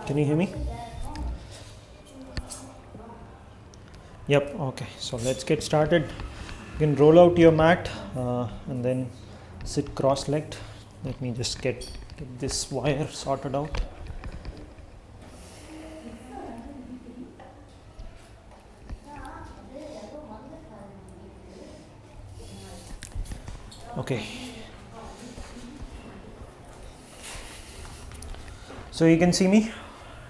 Can you hear me? Yep, okay. So let's get started. You can roll out your mat and then sit cross-legged. Let me just get this wire sorted out. Okay. So you can see me.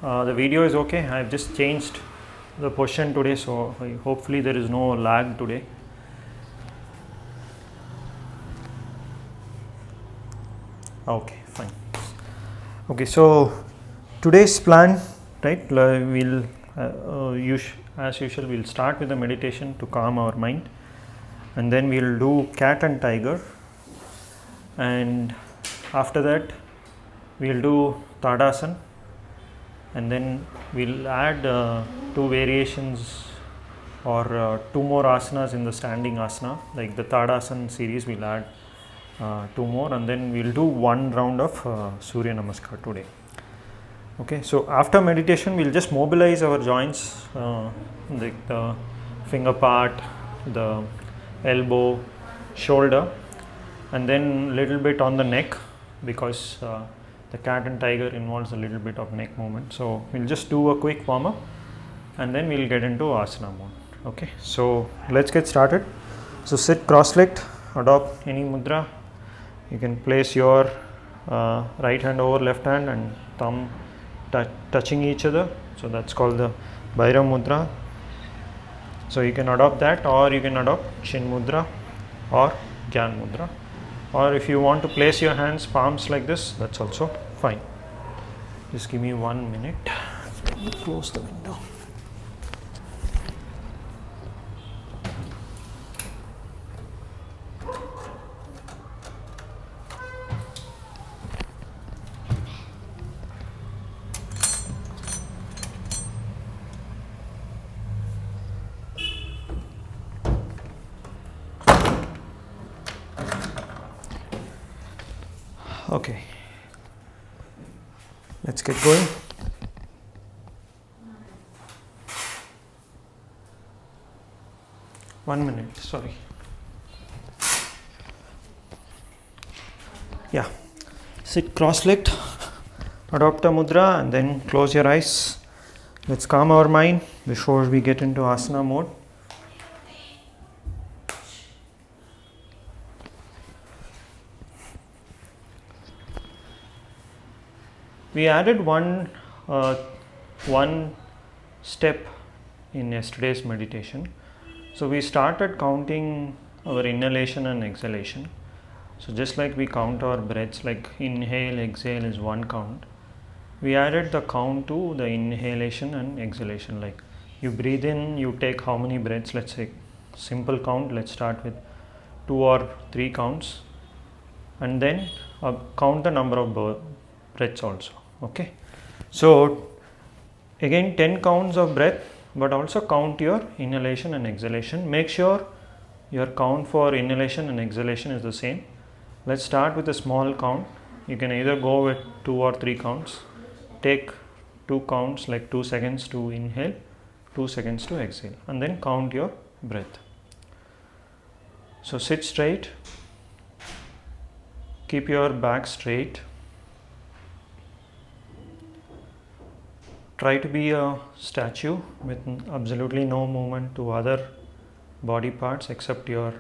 The video is okay. I've just changed the position today, so hopefully there is no lag today. Okay, fine. Okay, so today's plan, right? We'll as usual we'll start with a meditation to calm our mind, and then we'll do cat and tiger, and after that we'll do Tadasana, and then we'll add two variations or two more asanas in the standing asana, like the Tadasana series. We'll add two more, and then we'll do one round of Surya Namaskar today. Okay, so after meditation we'll just mobilize our joints, like the finger part, the elbow, shoulder, and then little bit on the neck, because the cat and tiger involves a little bit of neck movement. So we'll just do a quick warm up and then we'll get into asana mode. Okay, so let's get started. So sit cross-legged, adopt any mudra. You can place your right hand over left hand and thumb touching each other. So that's called the Bhairav mudra. So you can adopt that, or you can adopt Chin mudra or Gyan mudra. Or if you want to place your hands palms like this, that's also fine. Just give me 1 minute. Let me close the window. Okay, let's get going. One minute, sorry. Yeah, sit cross-legged, adopt a mudra, and then close your eyes. Let's calm our mind before we get into asana mode. We added one step in yesterday's meditation. So we started counting our inhalation and exhalation. So just like we count our breaths, like inhale, exhale is one count. We added the count to the inhalation and exhalation. Like you breathe in, you take how many breaths? Let's say simple count. Let's start with 2 or 3 counts, and then count the number of breaths also. Okay, so again 10 counts of breath, but also count your inhalation and exhalation. Make sure your count for inhalation and exhalation is the same. Let's start with a small count. You can either go with 2 or 3 counts. Take 2 counts, like 2 seconds to inhale, 2 seconds to exhale, and then count your breath. So sit straight, keep your back straight. Try to be a statue with absolutely no movement to other body parts except your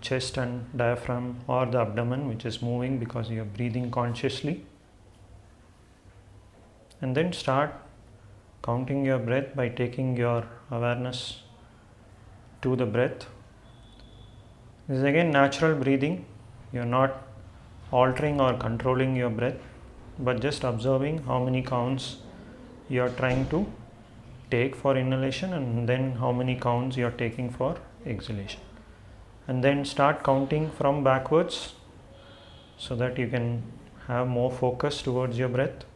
chest and diaphragm or the abdomen, which is moving because you are breathing consciously. And then start counting your breath by taking your awareness to the breath. This is again natural breathing. You are not altering or controlling your breath, but just observing how many counts you are trying to take for inhalation, and then how many counts you are taking for exhalation. And then start counting from backwards so that you can have more focus towards your breath.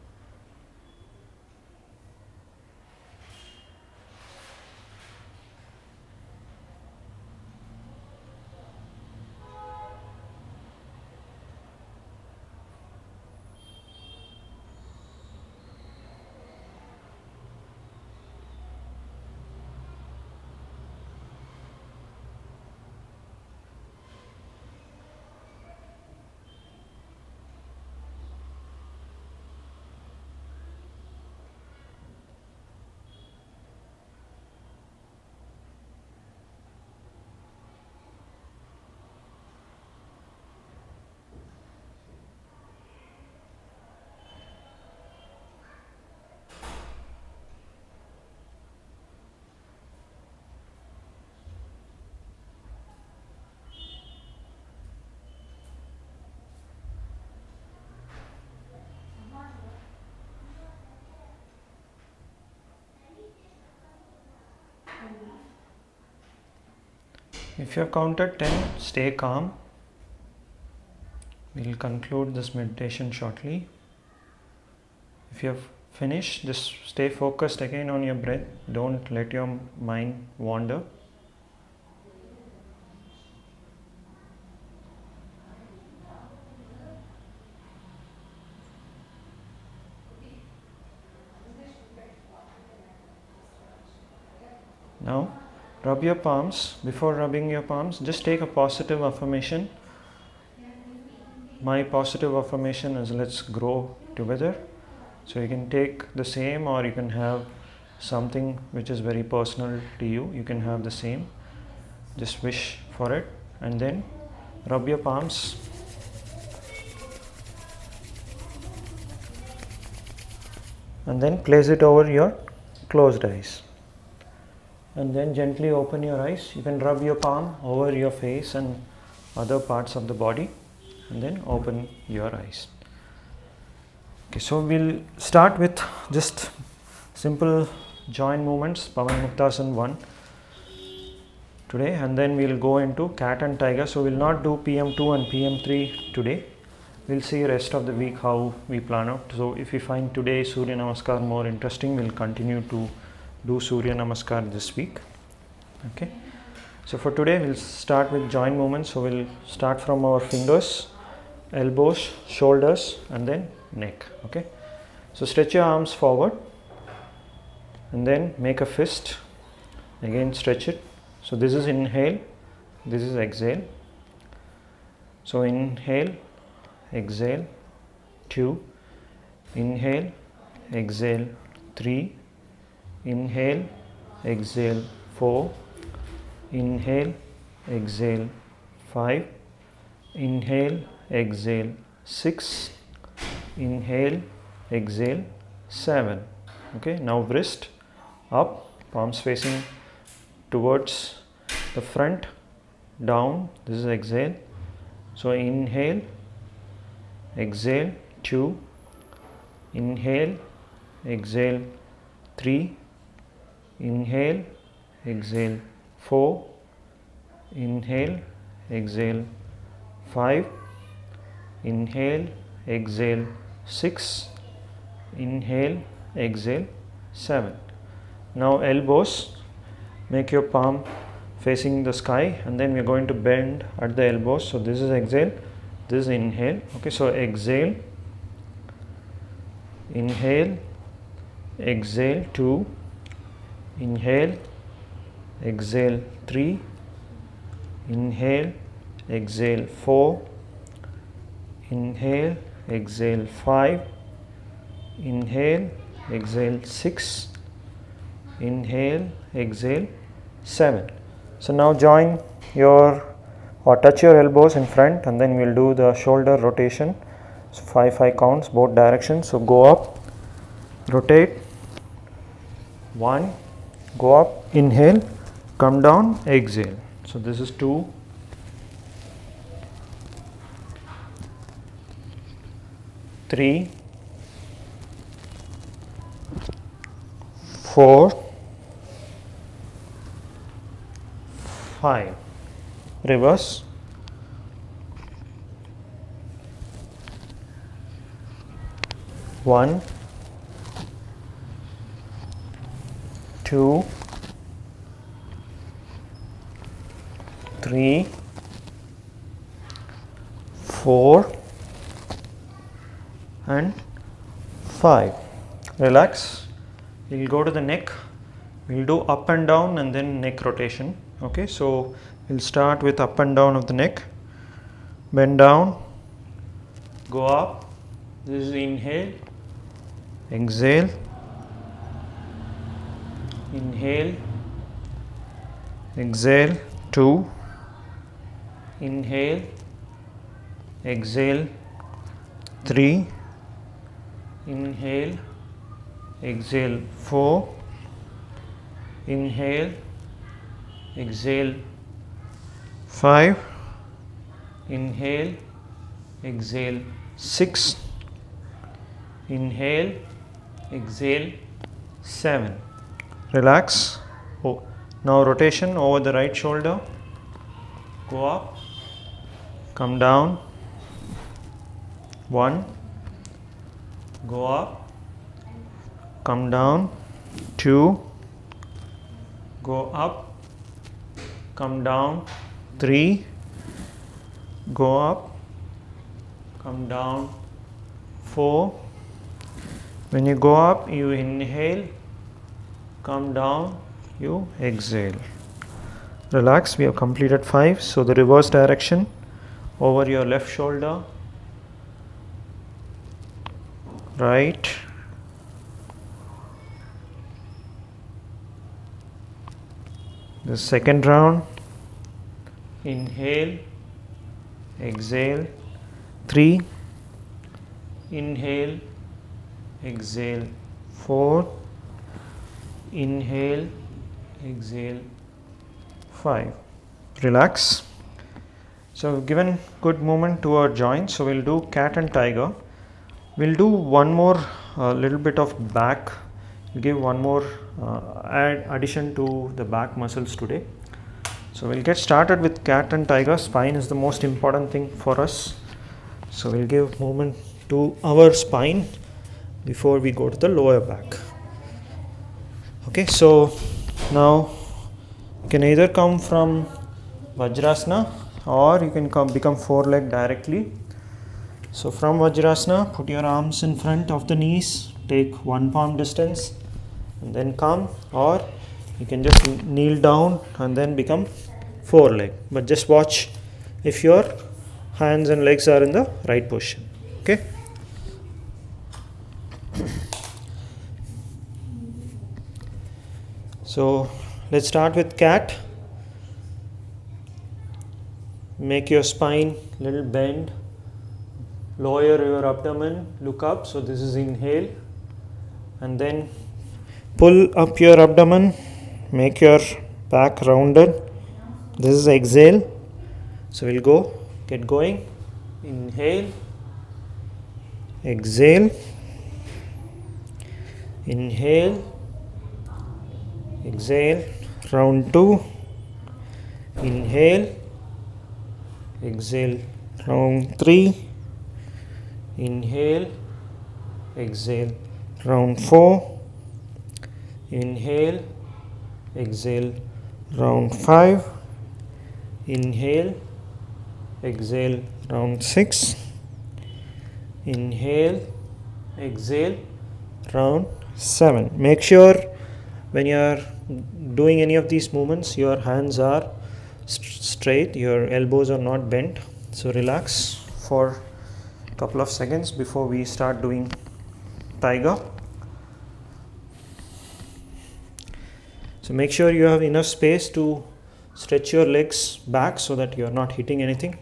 If you have counted 10, stay calm. We will conclude this meditation shortly. If you have finished, just stay focused again on your breath. Don't let your mind wander. Now, rub your palms. Before rubbing your palms, just take a positive affirmation. My positive affirmation is let's grow together. So you can take the same, or you can have something which is very personal to you. You can have the same. Just wish for it and then rub your palms. And then place it over your closed eyes. And then gently open your eyes. You can rub your palm over your face and other parts of the body. And then open your eyes. Okay, so we'll start with just simple joint movements, Pavan Muktasan 1 today, and then we'll go into cat and tiger. So we'll not do PM2 and PM3 today. We'll see rest of the week how we plan out. So if we find today Surya Namaskar more interesting, we'll continue to do Surya Namaskar this week. Okay. So for today we'll start with joint movements. So we'll start from our fingers, elbows, shoulders, and then neck. Okay. So stretch your arms forward and then make a fist. Again stretch it. So this is inhale, this is exhale. So inhale, exhale, 2, inhale, exhale, 3, inhale, exhale, 4, inhale, exhale, 5, inhale, exhale, 6, inhale, exhale, 7. Okay, now wrist up, palms facing towards the front, down, this is exhale. So inhale, exhale, 2, inhale, exhale, 3, inhale, exhale, 4, inhale, exhale, 5, inhale, exhale, 6, inhale, exhale, 7. Now elbows, make your palm facing the sky, and then we are going to bend at the elbows. So this is exhale, this is inhale. Okay, so exhale, inhale, exhale, 2, inhale, exhale, 3, inhale, exhale, 4, inhale, exhale, 5, inhale, exhale, 6, inhale, exhale, 7. So now join your or touch your elbows in front, and then we'll do the shoulder rotation. So 5 counts both directions. So go up, rotate, 1, go up, inhale, come down, exhale. So this is 2, 3, 4, 5. Reverse. 1, 2, 3, 4, and 5. Relax. We'll go to the neck. We'll do up and down and then neck rotation. Okay, so we'll start with up and down of the neck. Bend down, go up. This is inhale, exhale, inhale, exhale, 2, inhale, exhale, 3, inhale, exhale, 4, inhale, exhale, 5, inhale, exhale, 6, inhale, exhale, 7. Relax. Oh, now rotation over the right shoulder. go up, come down, 1, go up, come down, 2, go up, come down, 3, go up, come down, 4. When you go up, you inhale, come down, you exhale. Relax, we have completed 5. So the reverse direction over your left shoulder, right, the second round, inhale, exhale, 3, inhale, exhale, 4, inhale, exhale, 5. Relax. So we've given good movement to our joints. So we'll do cat and tiger. We'll do one more little bit of back. We'll give one more addition to the back muscles today. So we'll get started with cat and tiger. Spine is the most important thing for us. So we'll give movement to our spine before we go to the lower back. Okay, so now you can either come from Vajrasana or you can become four-leg directly. So from Vajrasana, put your arms in front of the knees, take 1 palm distance and then come, or you can just kneel down and then become four-leg. But just watch if your hands and legs are in the right position. Okay. So let's start with cat. Make your spine little bend, lower your abdomen, look up. So this is inhale, and then pull up your abdomen, make your back rounded. This is exhale. So we'll get going. Inhale, exhale, inhale, exhale, round 2, inhale, exhale, round 3, inhale, exhale, round 4, inhale, exhale, round 5, inhale, exhale, round 6, inhale, exhale, round 7. Make sure when you are doing any of these movements, your hands are straight, your elbows are not bent. So relax for a couple of seconds before we start doing tiger. So make sure you have enough space to stretch your legs back so that you are not hitting anything.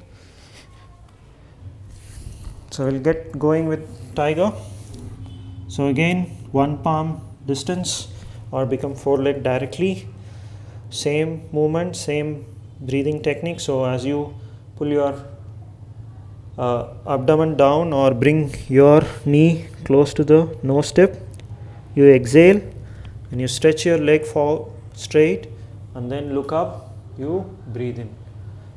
So we'll get going with tiger. So again, 1 palm distance or become four-leg directly. Same movement, same breathing technique. So as you pull your abdomen down or bring your knee close to the nose tip, you exhale and you stretch your leg forward straight and then look up, you breathe in.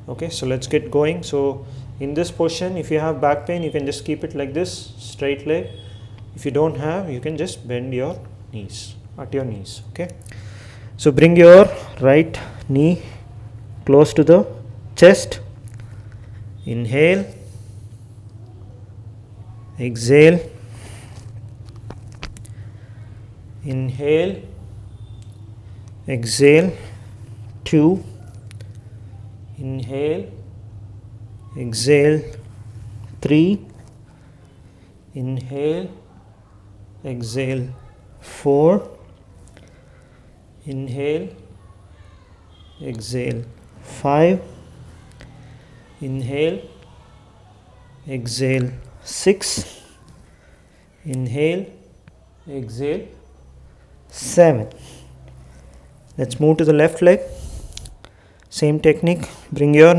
Okay, so let's get going. So in this position, if you have back pain, you can just keep it like this, straight leg. If you don't have, you can just bend your knees at your knees. Okay, so bring your right knee close to the chest. Inhale, exhale, inhale, exhale, 2, inhale, exhale, 3, inhale, exhale, 4, inhale, exhale, 5, inhale, exhale, 6, inhale, exhale, 7. Let's move to the left leg. Same technique. Bring your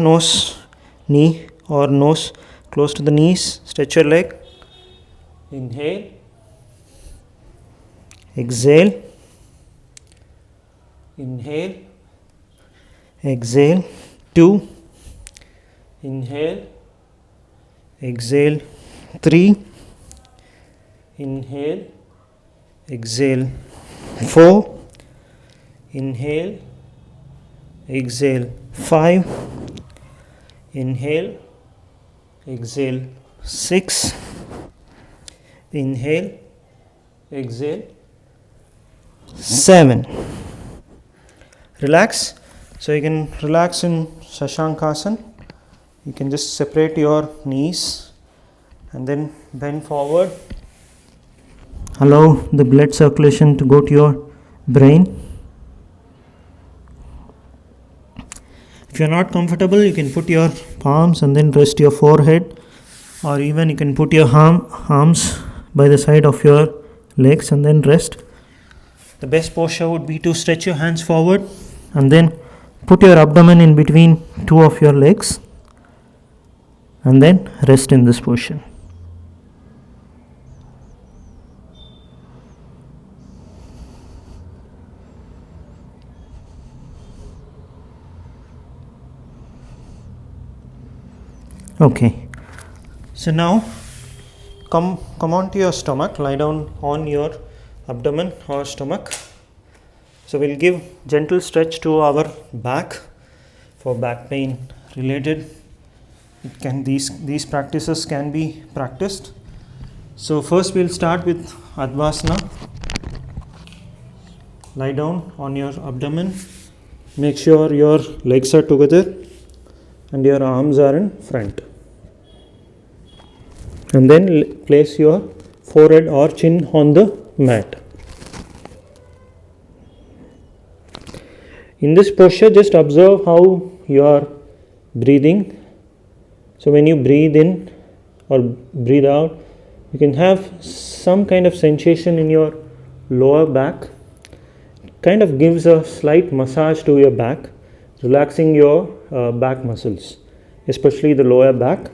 knee or nose close to the knees. Stretch your leg. Inhale, exhale, inhale, exhale, 2, inhale, exhale, 3, inhale, exhale, 4, inhale, exhale, 5, inhale, exhale, 6, inhale, exhale, 7. Relax. So you can relax in Shashankasana. You can just separate your knees and then bend forward. Allow the blood circulation to go to your brain. If you are not comfortable, you can put your palms and then rest your forehead, or even you can put your arms by the side of your legs and then rest. The best posture would be to stretch your hands forward and then put your abdomen in between two of your legs and then rest in this position. Okay, so now come on to your stomach, lie down on your abdomen or stomach. So we'll give gentle stretch to our back for back pain related. These practices can be practiced. So first we'll start with Advasana. Lie down on your abdomen. Make sure your legs are together and your arms are in front. And then place your forehead or chin on the mat. In this posture, just observe how you are breathing. So when you breathe in or breathe out, you can have some kind of sensation in your lower back. Kind of gives a slight massage to your back, relaxing your back muscles, especially the lower back.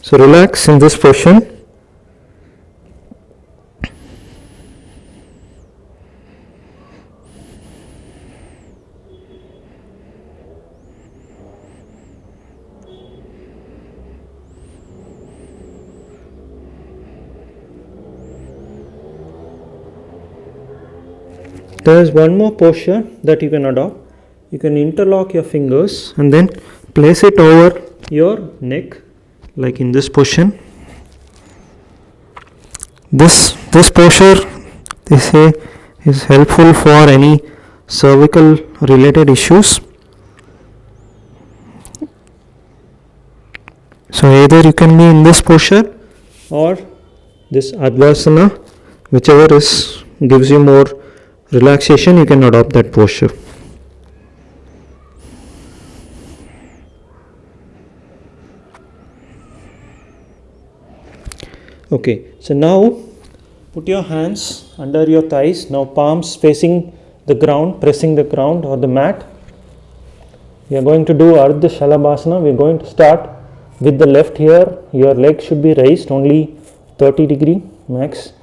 So relax in this position. There is one more posture that you can adopt. You can interlock your fingers and then place it over your neck, like in this position. This posture, they say, is helpful for any cervical related issues. So either you can be in this posture or this Advasana, whichever gives you more relaxation, you can adopt that posture. Okay, so now put your hands under your thighs, now palms facing the ground, pressing the ground or the mat. We are going to do Ardha Shalabhasana. We are going to start with the left here. Your leg should be raised only 30 degree max.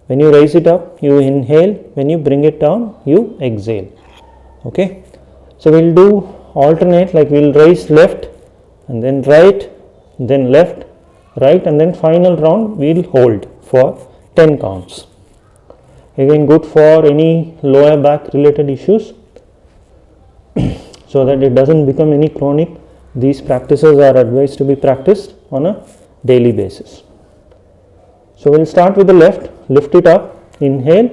When you raise it up, you inhale. When you bring it down, you exhale. Okay, so we'll do alternate, like we'll raise left and then right, then left, right, and then final round we'll hold for 10 counts. Again, good for any lower back related issues so that it doesn't become any chronic. These practices are advised to be practiced on a daily basis. So we'll start with the left, lift it up, inhale,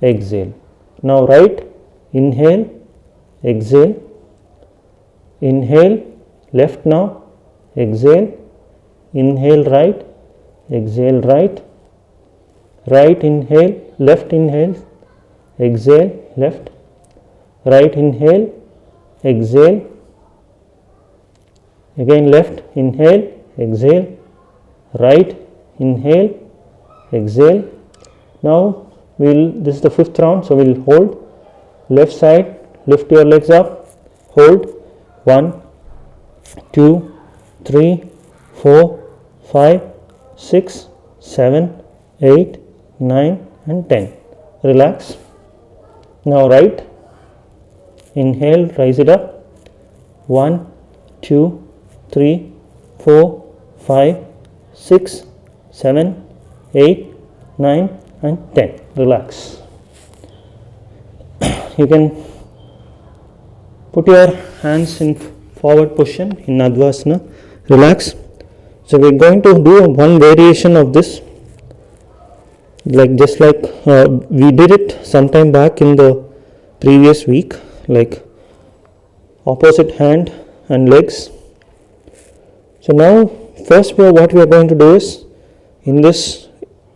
exhale. Now right, inhale, exhale, inhale, left now, exhale, inhale right, exhale right, right inhale, left inhale, exhale, left, right inhale, exhale, again left, inhale, exhale, right, inhale, exhale. Now this is the fifth round, so we'll hold. Left side, lift your legs up, hold. 1, 2, 3, 4, 5, 6, 7, 8, 9 and 10. Relax. Now right, inhale, rise it up. 1, 2, 3, 4, 5, 6, 7, 8, 9 and 10. Relax. You can put your hands in forward position in Advasana. Relax. So we are going to do one variation of this, just like we did it sometime back in the previous week, like opposite hand and legs. So now first what we are going to do is in this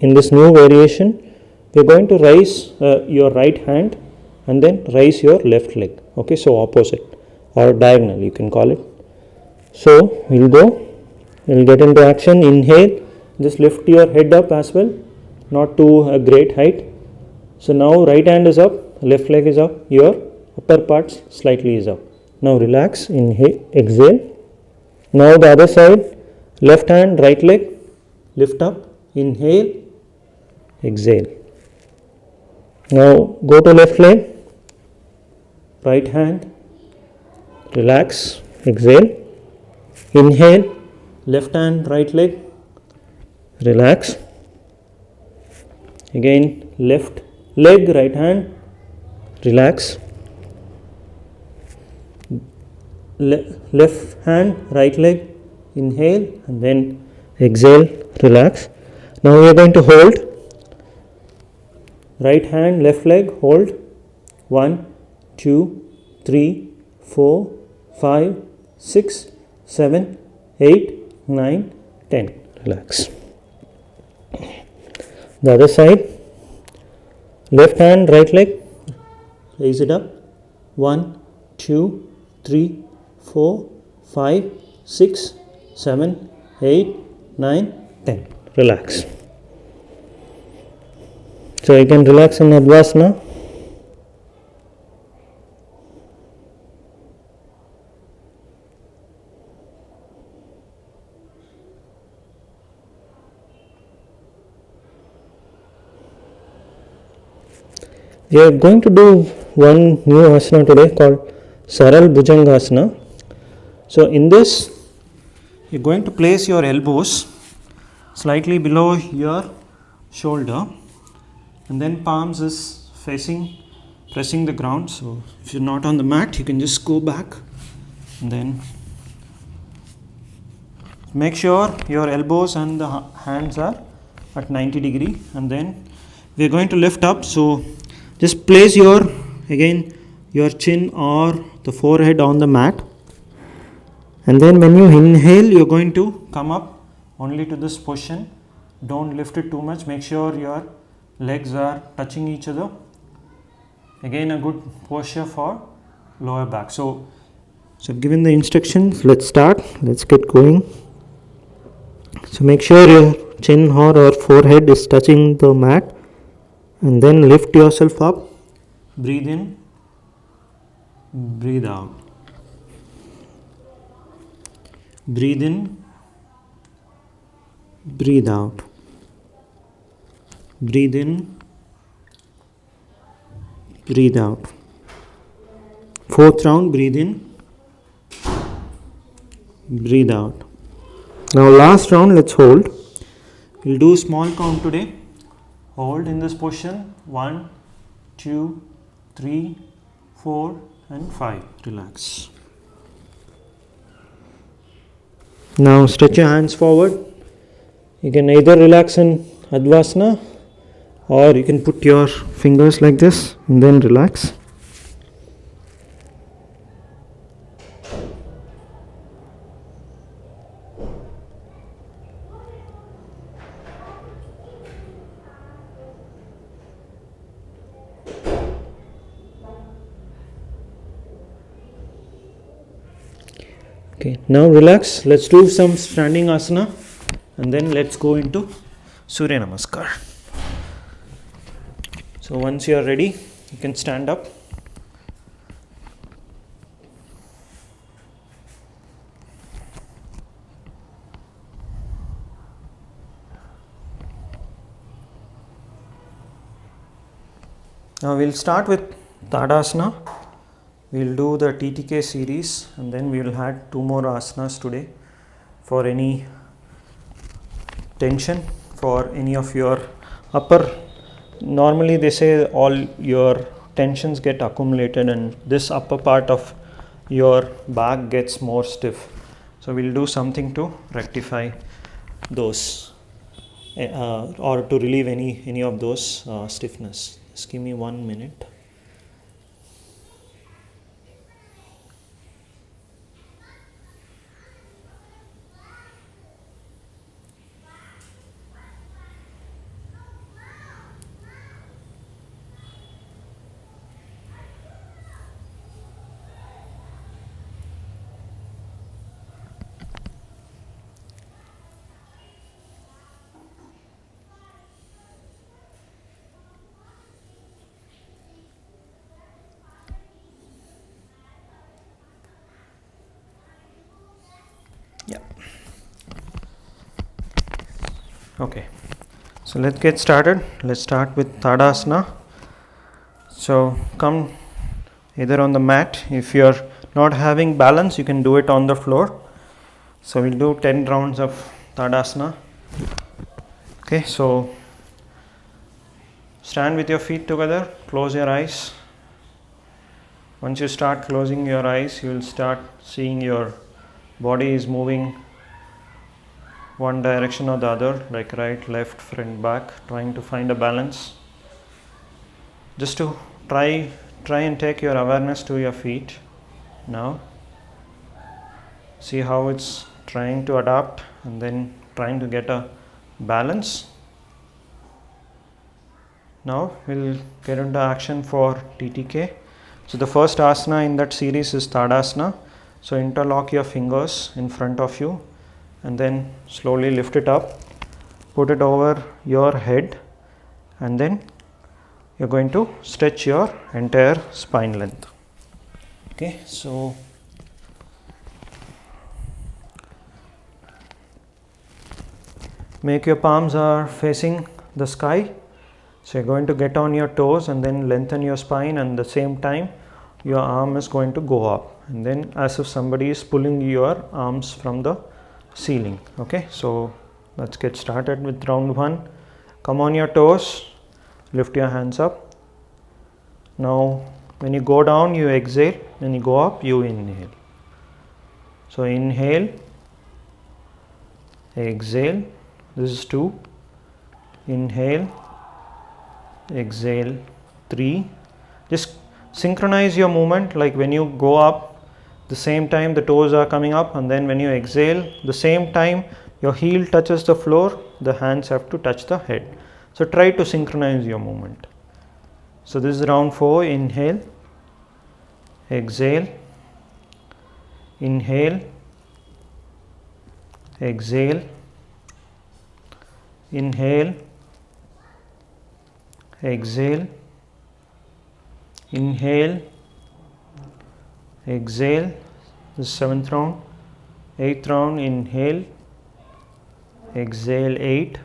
new variation we are going to raise your right hand and then raise your left leg. Okay, so opposite or diagonal you can call it. So we'll get into action. Inhale, just lift your head up as well, not to a great height. So now right hand is up, left leg is up, your upper parts slightly is up. Now relax, inhale, exhale. Now the other side, left hand, right leg, lift up, inhale, exhale. Now go to left leg, right hand, relax, exhale, inhale, left hand, right leg, relax. Again left leg, right hand, relax. Left hand, right leg, inhale and then exhale, relax. Now we are going to hold. Right hand, left leg, hold. 1, 2, 3, 4, 5, 6, 7, 8, 9, 10. Relax. The other side, left hand, right leg, raise it up. 1, 2, 3, 4, 5, 6, 7, 8, 9, 10. Relax. So you can relax in Advasana. We are going to do one new asana today called Saral Bhujangasana. So in this, you are going to place your elbows slightly below your shoulder and then palms is pressing the ground. So if you're not on the mat, you can just go back and then make sure your elbows and the hands are at 90 degree, and then we are going to lift up. So just place your chin or the forehead on the mat, and then when you inhale you are going to come up only to this position. Don't lift it too much. Make sure your legs are touching each other. Again a good posture for lower back. So given the instructions, let's start. Let's get going. So make sure your chin or forehead is touching the mat, and then lift yourself up. Breathe in, breathe out. Breathe in, breathe out. Breathe in, breathe out. Fourth round, breathe in, breathe out. Now last round, let's hold. We'll do small count today. Hold in this position. 1, 2, 3, 4 and 5. Relax. Now stretch your hands forward. You can either relax in Advasana or you can put your fingers like this and then relax. Okay, now relax. Let's do some standing asana and then let's go into Surya Namaskar. So once you are ready, you can stand up. Now we'll start with Tadasana. We'll do the TTK series and then we will add 2 more asanas today. for any tension, for any of your upper. Normally they say all your tensions get accumulated and this upper part of your back gets more stiff. So we'll do something to rectify those or to relieve any of those stiffness. Just give me 1 minute. Yeah. Okay. So let's get started. Let's start with Tadasana. So come either on the mat. If you're not having balance, you can do it on the floor. So we'll do 10 rounds of Tadasana. Okay, so stand with your feet together, close your eyes. Once you start closing your eyes, you will start seeing your body is moving one direction or the other, like right, left, front, back, trying to find a balance. Just to try and take your awareness to your feet now. See how it's trying to adapt and then trying to get a balance. Now we'll get into action for TTK. So the first asana in that series is Tadasana. So interlock your fingers in front of you and then slowly lift it up, put it over your head, and then you're going to stretch your entire spine length. Okay, so make your palms are facing the sky. So you're going to get on your toes and then lengthen your spine, and at the same time your arm is going to go up, and then as if somebody is pulling your arms from the ceiling. Okay, so let's get started with round 1. Come on your toes, lift your hands up. Now when you go down, you exhale. When you go up, you inhale. So inhale, exhale. This is 2. Inhale, exhale, 3. Just synchronize your movement, like when you go up, the same time the toes are coming up, and then when you exhale, the same time your heel touches the floor, the hands have to touch the head. So try to synchronize your movement. So this is round 4. Inhale, exhale, inhale, exhale, inhale, exhale, inhale, exhale. This is 7th round. 8th round. Inhale, exhale, 8,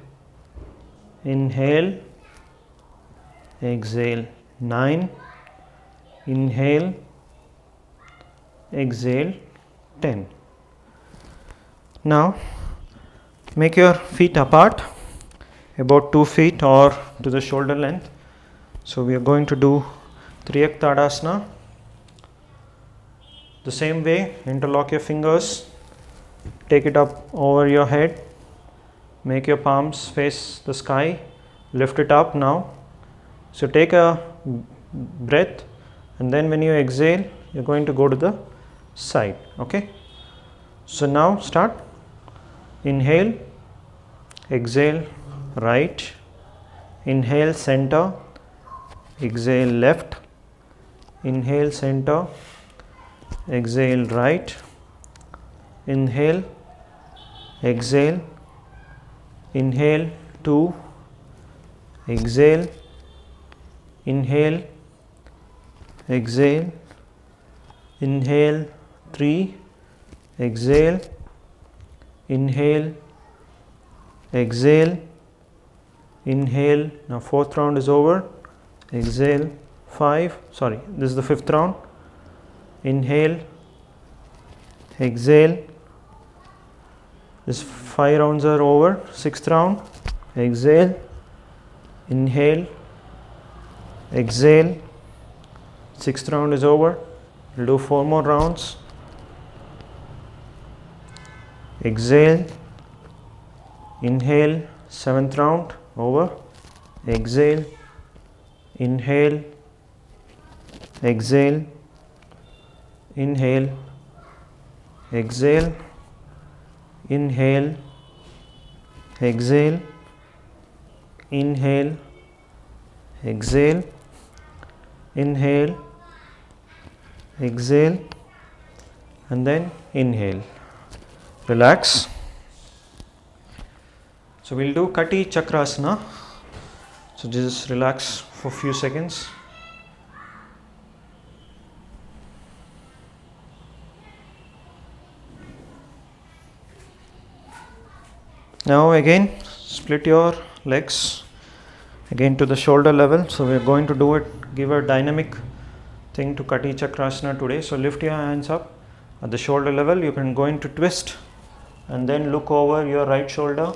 inhale, exhale, 9, inhale, exhale, 10. Now make your feet apart about 2 feet or to the shoulder length. So we are going to do Triyak Tadasana. The same way, interlock your fingers, take it up over your head, make your palms face the sky, lift it up now. So take a breath, and then when you exhale, you're going to go to the side. Okay, so now start. Inhale, exhale, right, inhale, center, exhale, left, inhale, center, exhale, right, inhale, exhale, inhale, 2, exhale, inhale, exhale, inhale, 3, exhale, inhale, exhale, inhale. Now 4th round is over. Exhale, 5, this is the 5th round. Inhale, exhale, This 5 rounds are over. 6th round, exhale, inhale, exhale. 6th round is over. We'll do 4 more rounds. Exhale, inhale. 7th round over. Exhale, inhale, exhale, inhale, exhale, inhale, exhale, inhale, exhale, inhale, exhale, and then inhale. Relax. So we'll do Kati Chakrasana. So just relax for a few seconds. Now again split your legs again to the shoulder level. So we are going to do it, give a dynamic thing to Kati Chakrasana today. So lift your hands up at the shoulder level. You can go into twist and then look over your right shoulder,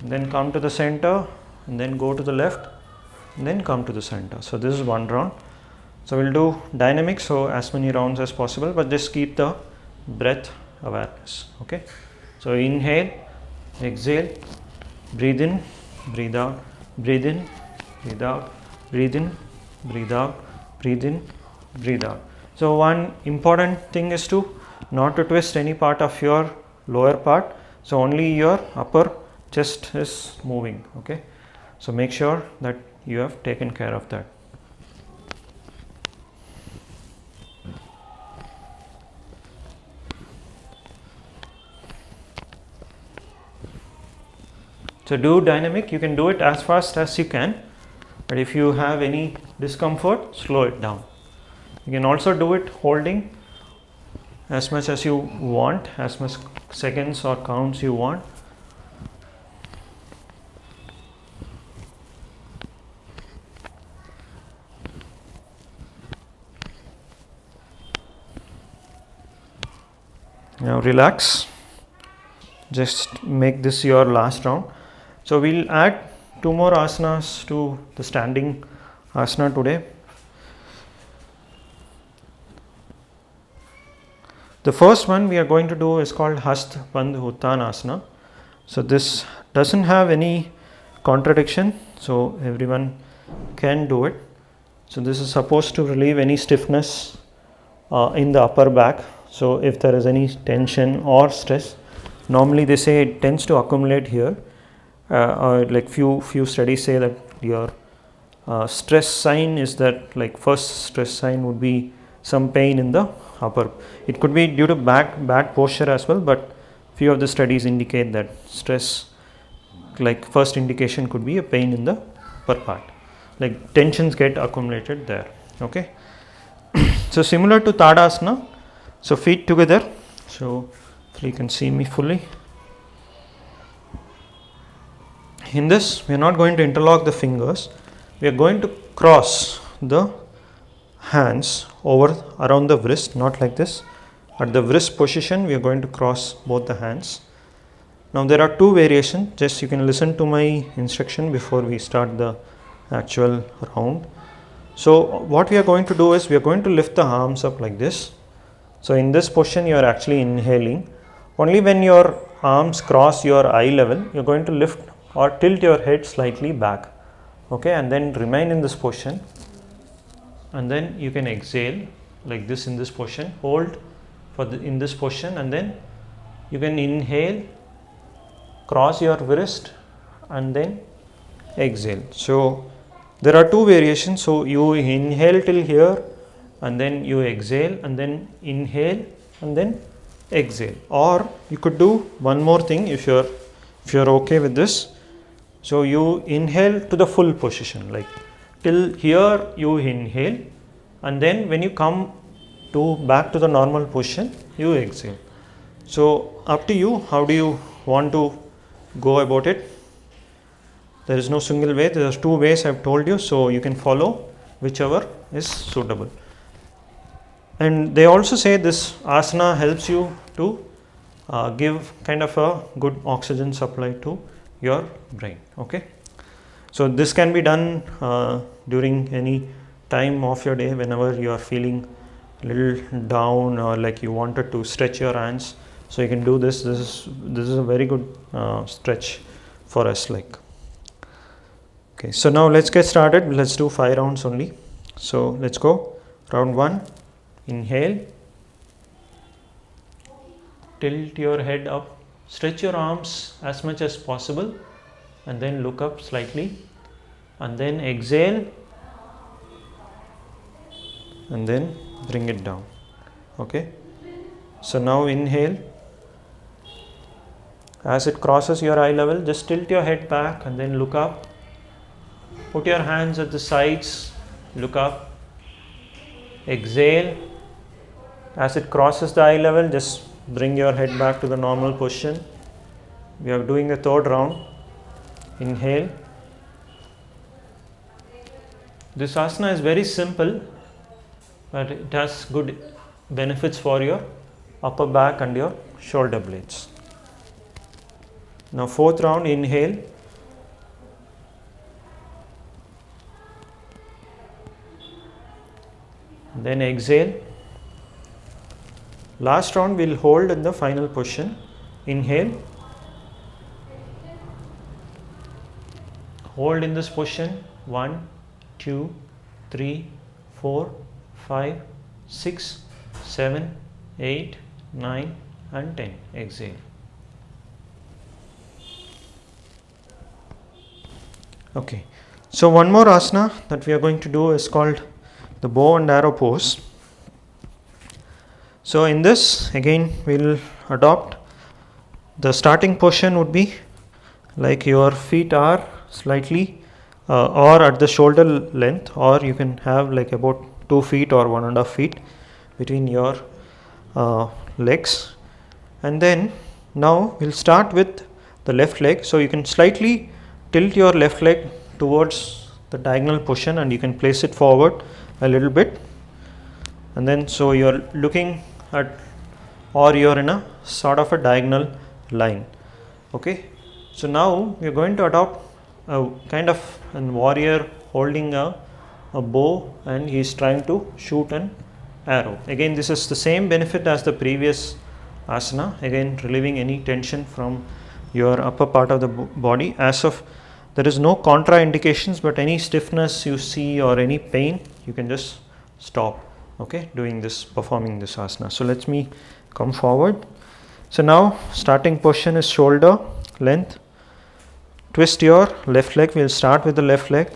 and then come to the center, and then go to the left, and then come to the center. So this is one round. So we'll do dynamic, so as many rounds as possible, but just keep the breath awareness. Okay. So inhale, exhale, breathe in, breathe out, breathe in, breathe out, breathe in, breathe out, breathe in, breathe out. So one important thing is to not to twist any part of your lower part. So only your upper chest is moving. Okay. So make sure that you have taken care of that. So do dynamic, you can do it as fast as you can, but if you have any discomfort, slow it down. You can also do it holding as much as you want, as much seconds or counts you want. Now relax, just make this your last round. So we'll add 2 more asanas to the standing asana today. The first one we are going to do is called Hasta Bandh Uttanasana. So this doesn't have any contradiction, so everyone can do it. So this is supposed to relieve any stiffness in the upper back. So if there is any tension or stress, normally they say it tends to accumulate here. Or like few studies say that your stress sign is that, like, first stress sign would be some pain in the upper. It could be due to bad posture as well, but few of the studies indicate that stress, like first indication could be a pain in the upper part, like tensions get accumulated there. Okay. So similar to Tadasana, so feet together. So if you can see me fully. In this, we are not going to interlock the fingers. We are going to cross the hands over around the wrist, not like this. At the wrist position, we are going to cross both the hands. Now there are 2 variations. Just you can listen to my instruction before we start the actual round. So what we are going to do is we are going to lift the arms up like this. So in this position, you are actually inhaling. Only when your arms cross your eye level, you are going to lift or tilt your head slightly back. Okay, and then remain in this position, and then you can exhale like this in this position, hold in this position, and then you can inhale, cross your wrist, and then exhale. So there are 2 variations. So you inhale till here, and then you exhale, and then inhale, and then exhale. Or you could do one more thing if you're okay with this. So you inhale to the full position, like till here you inhale, and then when you come to back to the normal position, you exhale. So up to you, how do you want to go about it? There is no single way. There are 2 ways I have told you, so you can follow whichever is suitable. And they also say this asana helps you to give kind of a good oxygen supply to your brain. Okay, so this can be done during any time of your day whenever you are feeling a little down or like you wanted to stretch your hands. So you can do this. This is a very good stretch for us. Like, okay, so now let's get started. Let's do 5 rounds only. So let's go. Round 1, inhale, tilt your head up, stretch your arms as much as possible, and then look up slightly, and then exhale, and then bring it down. Okay, so now inhale. As it crosses your eye level, just tilt your head back and then look up. Put your hands at the sides, look up. Exhale. As it crosses the eye level, just bring your head back to the normal position. We are doing the 3rd round. Inhale. This asana is very simple, but it has good benefits for your upper back and your shoulder blades. Now 4th round, inhale. Then exhale. Last round we'll hold in the final position. Inhale. Hold in this position. 1, 2, 3, 4, 5, 6, 7, 8, 9 and 10. Exhale. Okay, so one more asana that we are going to do is called the bow and arrow pose. So in this, again we'll adopt the starting position would be like your feet are slightly or at the shoulder length, or you can have like about 2 feet or 1.5 feet between your legs. And then now we'll start with the left leg. So you can slightly tilt your left leg towards the diagonal position and you can place it forward a little bit, and then so you're looking at, or you're in a sort of a diagonal line. Okay, so now we're going to adopt a kind of a warrior holding a bow and he's trying to shoot an arrow. Again, this is the same benefit as the previous asana, again relieving any tension from your upper part of the body. As of there is no contraindications, but any stiffness you see or any pain, you can just stop, okay, doing this, performing this asana. So let me come forward. So now starting position is shoulder length. Twist your left leg. We'll start with the left leg.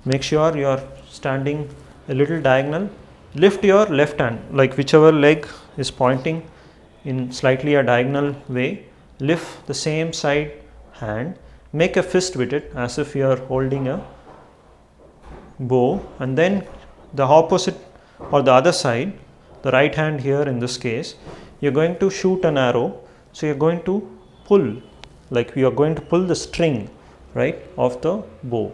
Make sure you are standing a little diagonal. Lift your left hand, like whichever leg is pointing in slightly a diagonal way. Lift the same side hand. Make a fist with it as if you are holding a bow, and then the opposite or the other side, the right hand here in this case, you're going to shoot an arrow. So you're going to pull, like we are going to pull the string, right, of the bow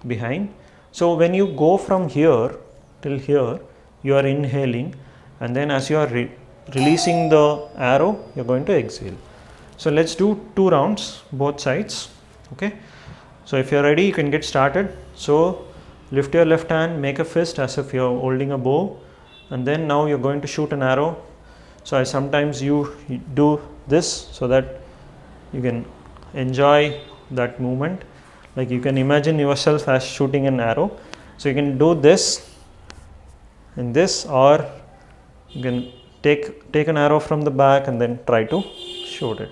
behind. So when you go from here till here, you are inhaling, and then as you are releasing the arrow, you're going to exhale. So let's do 2 rounds, both sides. Okay, so if you're ready, you can get started. So lift your left hand, make a fist as if you're holding a bow, and then now you're going to shoot an arrow. So I sometimes you do this so that you can enjoy that movement, like you can imagine yourself as shooting an arrow. So you can do this in this, or you can take an arrow from the back and then try to shoot it.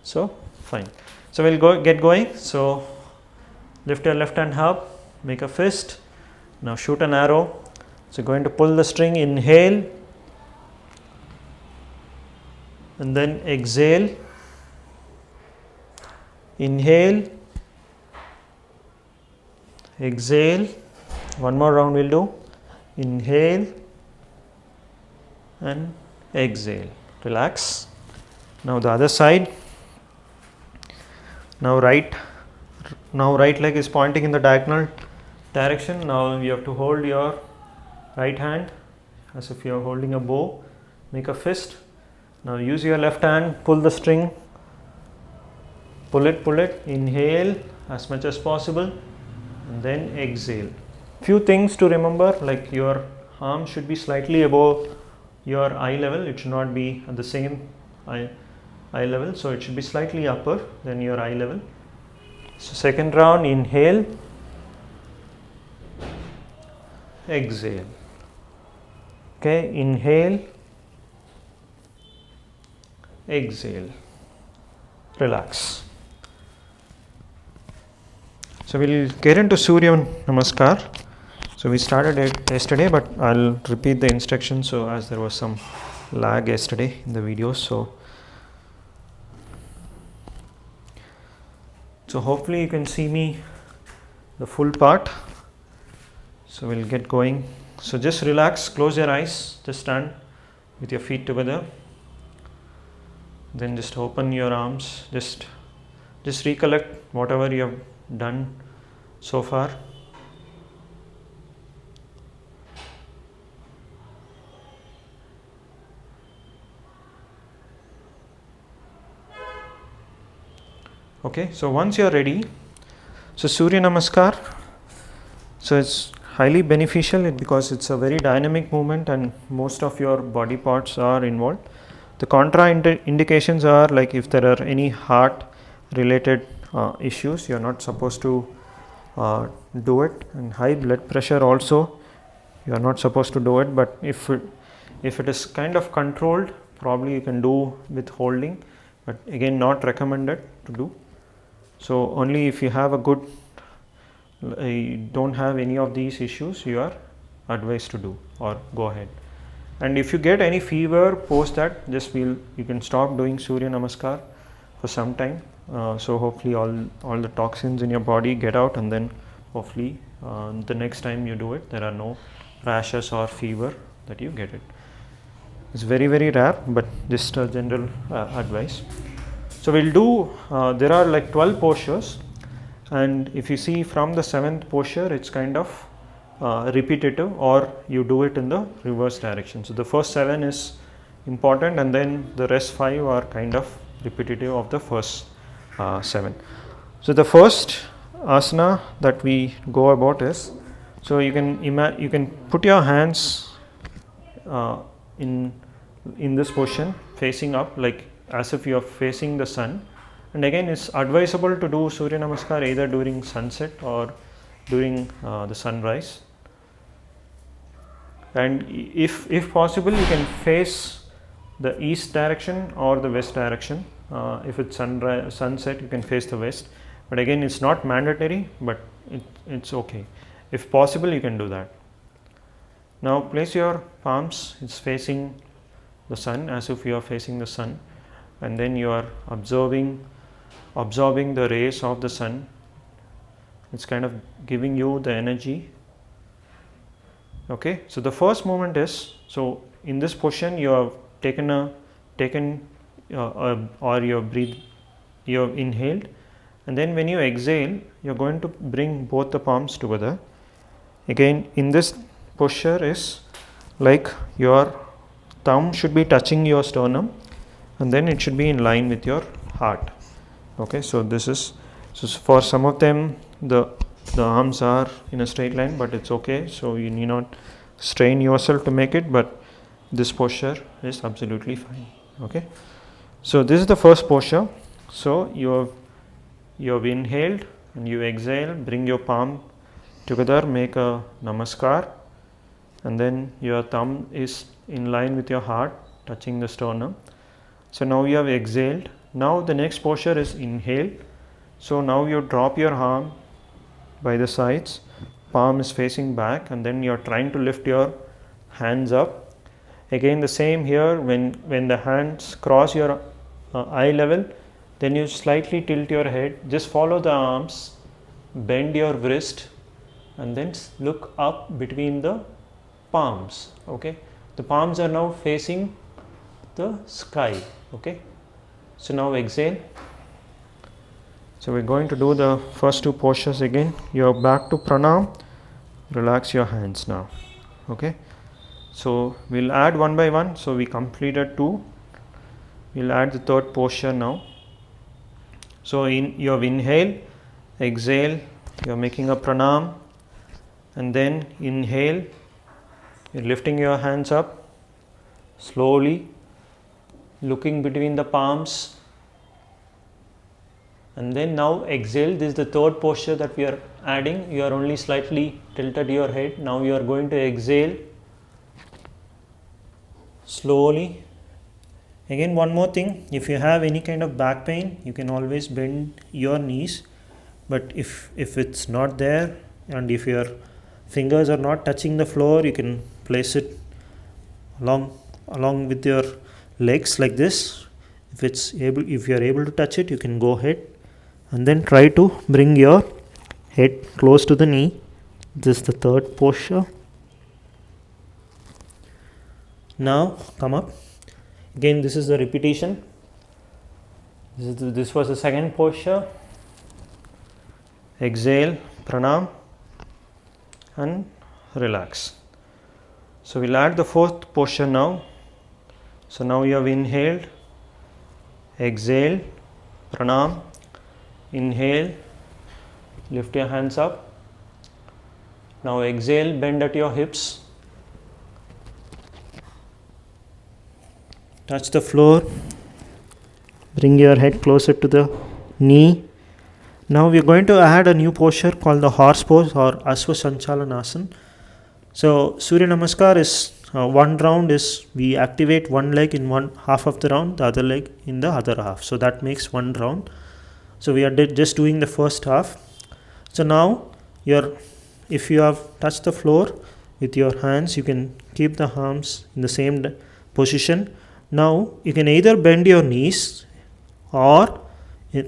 So fine. So we'll get going. So lift your left hand up, make a fist. Now shoot an arrow. So going to pull the string, inhale, and then exhale. Inhale, exhale. One more round we'll do. Inhale and exhale. Relax. Now the other side. Now right leg is pointing in the diagonal direction. Now you have to hold your right hand as if you are holding a bow. Make a fist Now use your left hand, pull the string, pull it, inhale as much as possible, and then exhale. Few things to remember, like your arm should be slightly above your eye level. It should not be at the same eye level, so it should be slightly upper than your eye level. So second round, inhale, exhale. Okay, inhale, exhale, relax. So we'll get into Surya Namaskar. So we started it yesterday, but I'll repeat the instructions, so as there was some lag yesterday in the videos. So hopefully you can see me the full part. So we'll get going. So just relax, close your eyes, just stand with your feet together. Then just open your arms, just recollect whatever you have done so far. Okay, so once you are ready, so Surya Namaskar, so it's highly beneficial because it's a very dynamic movement and most of your body parts are involved. The indications are like if there are any heart related issues, you're not supposed to do it, and high blood pressure also you are not supposed to do it, but if it is kind of controlled, probably you can do with holding, but again not recommended to do. So only if you have a good, you don't have any of these issues, you are advised to do or go ahead. And if you get any fever post that, just you can stop doing Surya Namaskar for some time. So hopefully all the toxins in your body get out, and then hopefully the next time you do it, there are no rashes or fever that you get it. It's very, very rare, but just a general advice. So we'll do, there are like 12 postures, and if you see from the 7th posture, it's kind of repetitive, or you do it in the reverse direction. So the first 7 is important, and then the rest 5 are kind of repetitive of the first 7. So the first asana that we go about is, so you can put your hands in this position facing up, like as if you are facing the sun. And again, it's advisable to do Surya Namaskar either during sunset or during the sunrise. And if possible, you can face the east direction or the west direction. If it's sunset, you can face the west. But again, it's not mandatory, but it's okay. If possible, you can do that. Now place your palms, it's facing the sun, as if you are facing the sun, and then you are absorbing the rays of the sun. It's kind of giving you the energy. Okay, so the first movement is, so in this position you have or you have inhaled, and then when you exhale, you're going to bring both the palms together. Again, in this posture is like your thumb should be touching your sternum, and then it should be in line with your heart. Okay, so this is, so for some of them the arms are in a straight line, but it's okay, so you need not strain yourself to make it, but this posture is absolutely fine. Okay, so this is the first posture. So you have inhaled and you exhale, bring your palm together, make a namaskar, and then your thumb is in line with your heart, touching the sternum. So now you have exhaled. Now the next posture is inhale. So now you drop your arm by the sides, palm is facing back, and then you are trying to lift your hands up. Again the same here, when the hands cross your eye level, then you slightly tilt your head, just follow the arms, bend your wrist, and then look up between the palms. Okay, the palms are now facing the sky. Okay, so now exhale. So we're going to do the first two postures again. You're back to pranam. Relax your hands now. Okay, so we'll add one by one. So we completed 2. we'll add the third posture now. So you have inhale, exhale, you're making a pranam, and then inhale, you're lifting your hands up slowly, looking between the palms, and then now exhale. This is the third posture that we are adding. You are only slightly tilted your head. Now you are going to exhale slowly. Again, one more thing, if you have any kind of back pain, you can always bend your knees, but if it's not there and if your fingers are not touching the floor, you can place it along with your legs like this. If you are able to touch it, you can go ahead and then try to bring your head close to the knee. This is the third posture. Now come up. Again, this is the repetition. This was the second posture. Exhale, pranam, and relax. So we'll add the fourth posture now. So now you have inhaled, exhale, pranam, inhale, lift your hands up. Now exhale, bend at your hips. Touch the floor, bring your head closer to the knee. Now we are going to add a new posture called the horse pose or Asva Sanchalanasana. So Surya Namaskar is one round is we activate one leg in one half of the round, the other leg in the other half. So that makes one round. So we are just doing the first half. So now if you have touched the floor with your hands, you can keep the arms in the same position. Now you can either bend your knees, or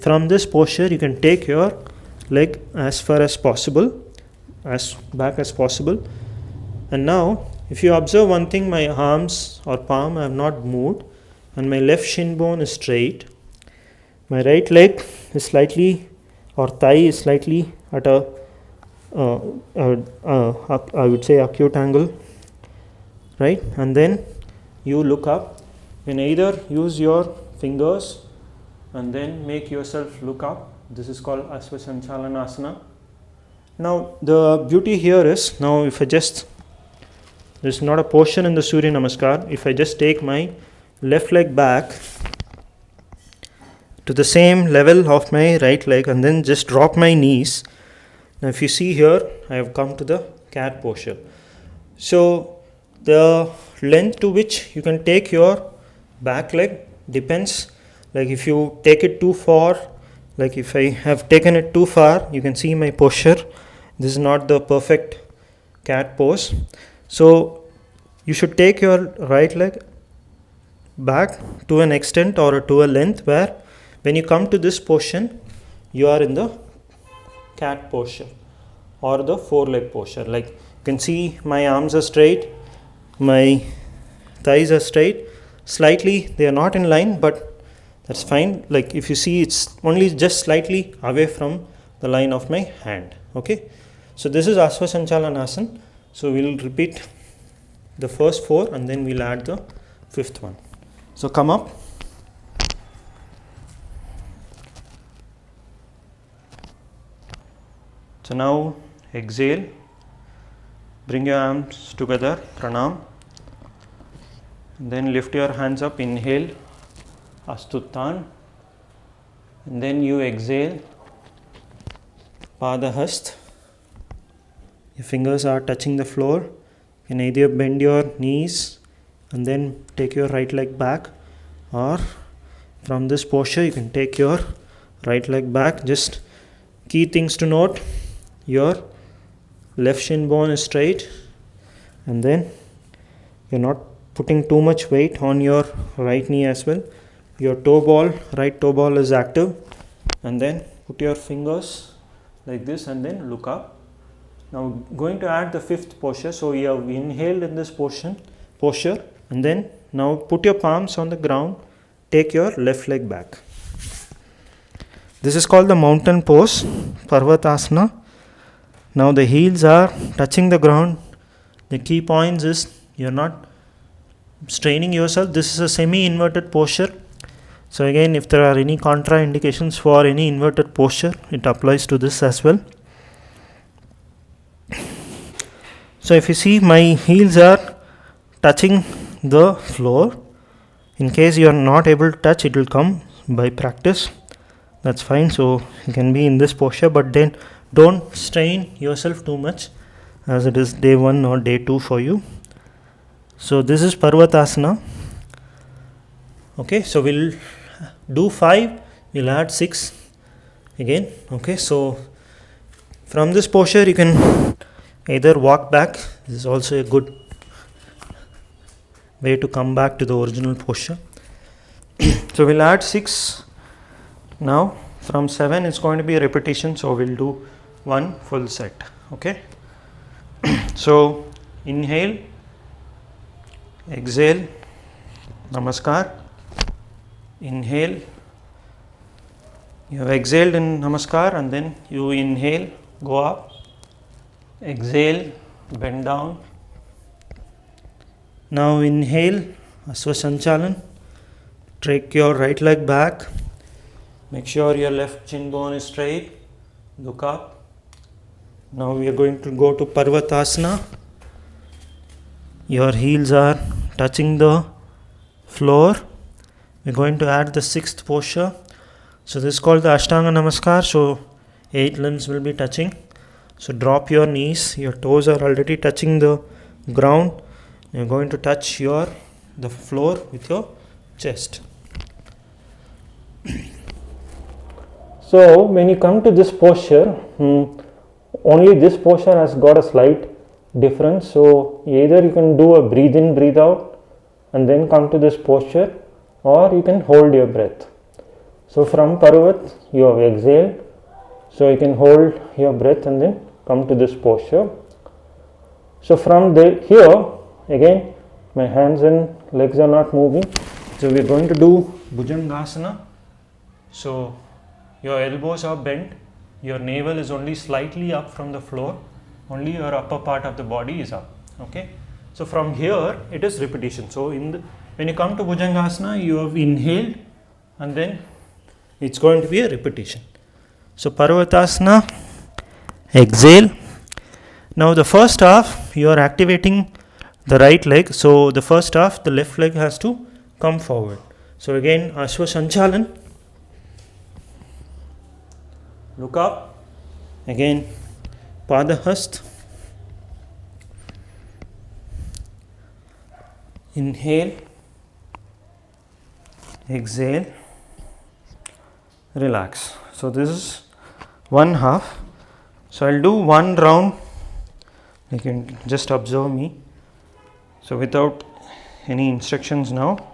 from this posture you can take your leg as far as possible, as back as possible. And now if you observe one thing, my arms or palm have not moved and my left shin bone is straight. My right leg is slightly, or thigh is slightly at a I would say acute angle, right? And then you look up. You can either use your fingers and then make yourself look up. This is called Asva Sanchalanasana. Now the beauty here is, now if I just, there's not a portion in the Surya Namaskar. If I just take my left leg back to the same level of my right leg and then just drop my knees. Now if you see here, I have come to the cat posture. So the length to which you can take your back leg depends. Like if you take it too far, like if I have taken it too far, you can see my posture. This is not the perfect cat pose. So you should take your right leg back to an extent or to a length where when you come to this position, you are in the cat posture or the four-leg posture. Like you can see my arms are straight, my thighs are straight. Slightly they are not in line, but that's fine. Like if you see, it's only just slightly away from the line of my hand. Okay, so this is Asva Sanchalanasana. So we'll repeat the first four and then we'll add the fifth one. So come up. So now exhale, bring your arms together, pranam, and then lift your hands up, inhale, Astuttan, and then you exhale, Padahast. Your fingers are touching the floor. You can either bend your knees and then take your right leg back, or from this posture you can take your right leg back. Just key things to note: your left shin bone is straight, and then you're not putting too much weight on your right knee as well. Your right toe ball is active, and then put your fingers like this and then look up. Now going to add the fifth posture. So you have inhaled in this posture, and then now put your palms on the ground, take your left leg back. This is called the mountain pose, Parvatasana. Now the heels are touching the ground. The key points is you're not straining yourself. This is a semi-inverted posture. So again, if there are any contraindications for any inverted posture, it applies to this as well. So if you see, my heels are touching the floor. In case you are not able to touch, it will come by practice. That's fine. So you can be in this posture, but then don't strain yourself too much, as it is day 1 or day 2 for you. So this is Parvatasana. Okay, so we'll do 5, we'll add 6 again. Okay, so from this posture you can either walk back. This is also a good way to come back to the original posture. So we'll add 6 now. From 7 it's going to be a repetition, so we'll do 1 full set. Okay, so inhale, exhale, namaskar. Inhale, you have exhaled in namaskar, and then you inhale, go up, exhale, bend down. Now inhale, Asvasanchalan, take your right leg back, make sure your left chin bone is straight, look up. Now we are going to go to Parvatasana. Your heels are touching the floor. We're going to add the 6th posture. So this is called the Ashtanga Namaskar. So 8 limbs will be touching. So drop your knees. Your toes are already touching the ground. You're going to touch the floor with your chest. So when you come to this posture, only this posture has got a slight difference. So either you can do a breathe in, breathe out, and then come to this posture, or you can hold your breath. So from Parvat you have exhaled, so you can hold your breath and then come to this posture. So from here again, my hands and legs are not moving, so we are going to do Bhujangasana. So your elbows are bent, your navel is only slightly up from the floor, only your upper part of the body is up. Okay, so from here it is repetition. So when you come to Bhujangasana, you have inhaled, and then it's going to be a repetition. So Parvatasana, exhale. Now the first half you are activating the right leg. So the first half, the left leg has to come forward. So again, Asvasanchalan, look up. Again, Padahast, inhale, exhale, relax. So this is one half. So I'll do one round. You can just observe me. So without any instructions now.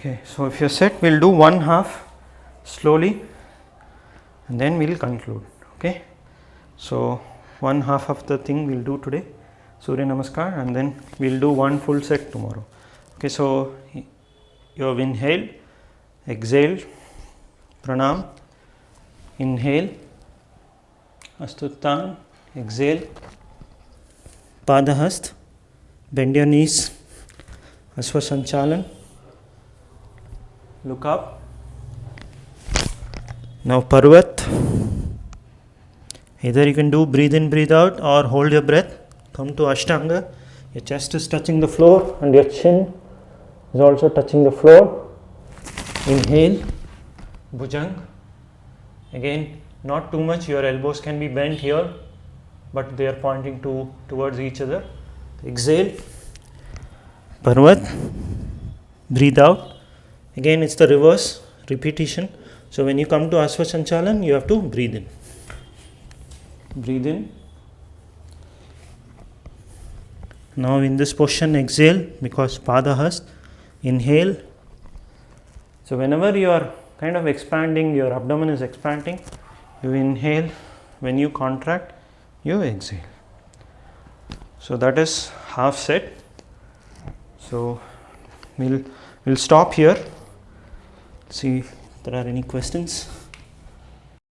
Okay, so if you're set, we'll do one half slowly and then we'll conclude. Okay, so one half of the thing we'll do today, Surya Namaskar, and then we'll do one full set tomorrow. Okay, so you have inhaled, exhaled, pranam, inhale, Astuttan, exhale, Padahast, bend your knees, Asvasanchalan, look up. Now Parvat, either you can do breathe in, breathe out, or hold your breath. Come to Ashtanga, your chest is touching the floor and your chin is also touching the floor. Inhale, Bhujang. Again, not too much, your elbows can be bent here, but they are pointing towards each other. Exhale, Parvat, breathe out. Again, it's the reverse repetition. So when you come to Asvasanchalan, you have to breathe in. Breathe in. Now in this position exhale because Padahast. Inhale. So whenever you are kind of expanding, your abdomen is expanding, you inhale. When you contract, you exhale. So that is half set. So we'll stop here. See if there are any questions.